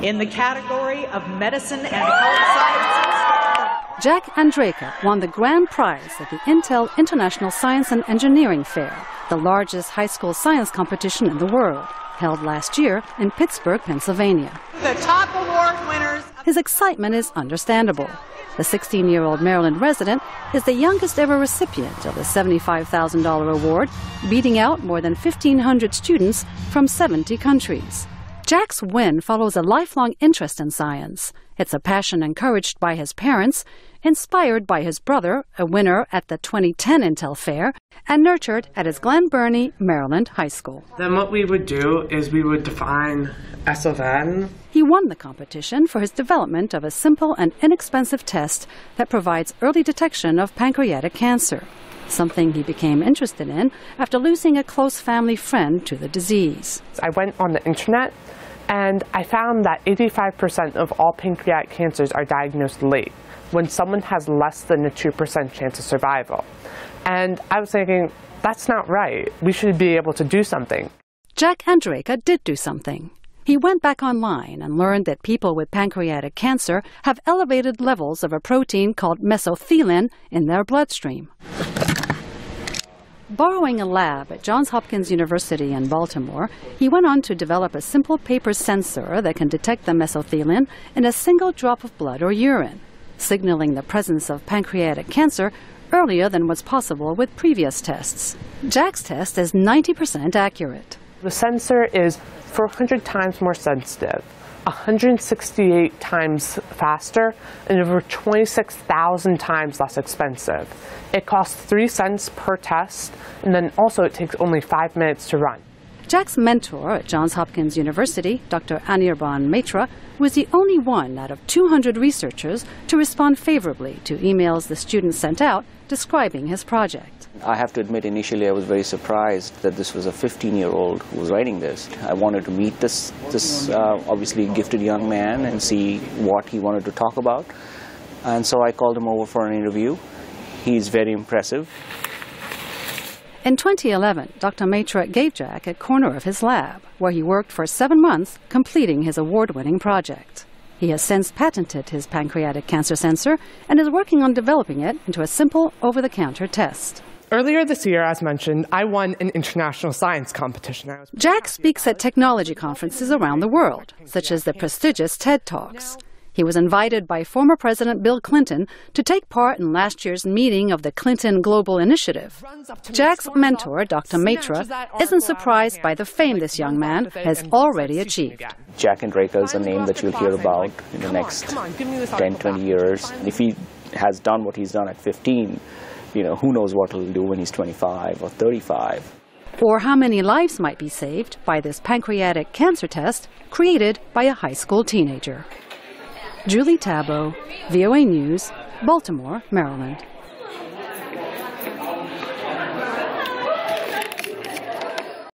In the category of medicine and health sciences, Jack Andraka won the grand prize at the Intel International Science and Engineering Fair, the largest high school science competition in the world, held last year in Pittsburgh, Pennsylvania. the top award winners. His excitement is understandable. The 16-year-old Maryland resident is the youngest ever recipient of the $75,000 award, beating out more than 1,500 students from 70 countries. Jack's win follows a lifelong interest in science. It's a passion encouraged by his parents, inspired by his brother, a winner at the 2010 Intel Fair, and nurtured at his Glen Burnie, Maryland high school. Then what we would do is we would define S of n. He won the competition for his development of a simple and inexpensive test that provides early detection of pancreatic cancer, something he became interested in after losing a close family friend to the disease. I went on the internet and I found that 85% of all pancreatic cancers are diagnosed late, when someone has less than a 2% chance of survival. And I was thinking, that's not right. We should be able to do something. Jack Andraka did do something. He went back online and learned that people with pancreatic cancer have elevated levels of a protein called mesothelin in their bloodstream. Borrowing a lab at Johns Hopkins University in Baltimore, he went on to develop a simple paper sensor that can detect the mesothelin in a single drop of blood or urine, signaling the presence of pancreatic cancer earlier than was possible with previous tests. Jack's test is 90% accurate. The sensor is 400 times more sensitive, 168 times faster, and over 26,000 times less expensive. It costs 3 cents per test, and then also it takes only 5 minutes to run. Jack's mentor at Johns Hopkins University, Dr. Anirban Mitra, was the only one out of 200 researchers to respond favorably to emails the students sent out describing his project. I have to admit, initially I was very surprised that this was a 15-year-old who was writing this. I wanted to meet this obviously gifted young man and see what he wanted to talk about. And so I called him over for an interview. He's very impressive. In 2011, Dr. Matra gave Jack a corner of his lab, where he worked for 7 months, completing his award-winning project. He has since patented his pancreatic cancer sensor and is working on developing it into a simple over-the-counter test. Earlier this year, as mentioned, I won an international science competition. Jack speaks at technology conferences around the world, such as the prestigious TED Talks. He was invited by former President Bill Clinton to take part in last year's meeting of the Clinton Global Initiative. Jack's mentor, Dr. Matra, isn't surprised by the fame this young man has already achieved. Jack Andraka is a name that you'll hear about in the next 10, 20 years. And if he has done what he's done at 15, who knows what he'll do when he's 25 or 35. Or how many lives might be saved by this pancreatic cancer test created by a high school teenager. Julie Taboh, VOA News, Baltimore, Maryland.